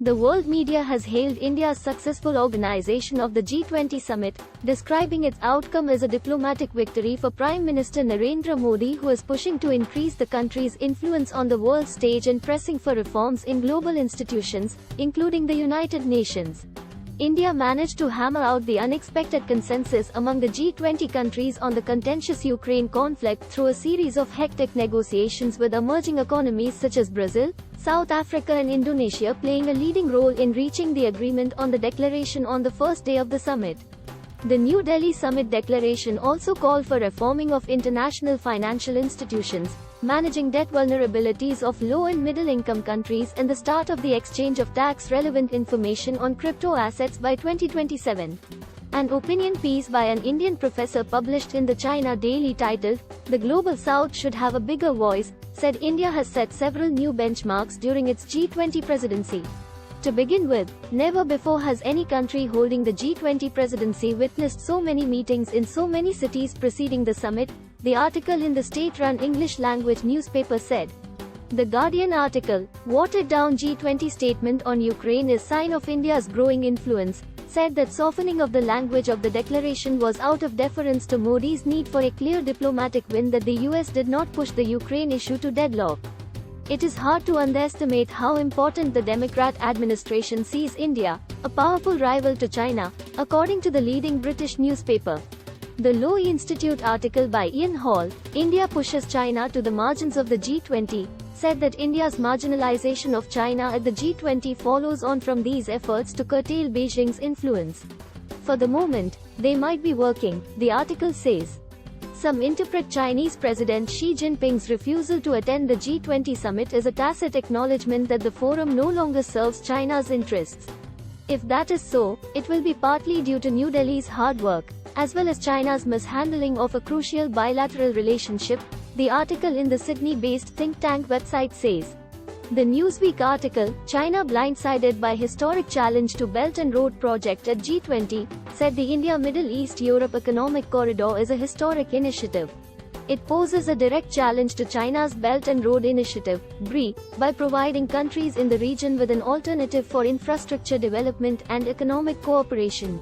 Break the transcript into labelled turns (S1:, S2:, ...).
S1: The world media has hailed India's successful organization of the G20 Summit, describing its outcome as a diplomatic victory for Prime Minister Narendra Modi, who is pushing to increase the country's influence on the world stage and pressing for reforms in global institutions, including the United Nations. India managed to hammer out the unexpected consensus among the G20 countries on the contentious Ukraine conflict through a series of hectic negotiations, with emerging economies such as Brazil, South Africa and Indonesia playing a leading role in reaching the agreement on the declaration on the first day of the summit. The New Delhi Summit Declaration also called for reforming of international financial institutions, managing debt vulnerabilities of low and middle-income countries, and the start of the exchange of tax-relevant information on crypto assets by 2027. An opinion piece by an Indian professor published in the China Daily titled, "The Global South Should Have a Bigger Voice," said India has set several new benchmarks during its G20 presidency. To begin with, never before has any country holding the G20 presidency witnessed so many meetings in so many cities preceding the summit, the article in the state-run English-language newspaper said. The Guardian article, "Watered-down G20 statement on Ukraine is sign of India's growing influence," said that softening of the language of the declaration was out of deference to Modi's need for a clear diplomatic win, that the US did not push the Ukraine issue to deadlock. It is hard to underestimate how important the Democrat administration sees India, a powerful rival to China, according to the leading British newspaper. The Lowy Institute article by Ian Hall, "India Pushes China to the Margins of the G20," said that India's marginalization of China at the G20 follows on from these efforts to curtail Beijing's influence. For the moment, they might be working, the article says. Some interpret Chinese President Xi Jinping's refusal to attend the G20 summit as a tacit acknowledgement that the forum no longer serves China's interests. If that is so, it will be partly due to New Delhi's hard work, as well as China's mishandling of a crucial bilateral relationship, the article in the Sydney-based think tank website says. The Newsweek article, "China Blindsided by Historic Challenge to Belt and Road Project at G20," said the India-Middle East-Europe Economic Corridor is a historic initiative. It poses a direct challenge to China's Belt and Road Initiative, BRI, by providing countries in the region with an alternative for infrastructure development and economic cooperation.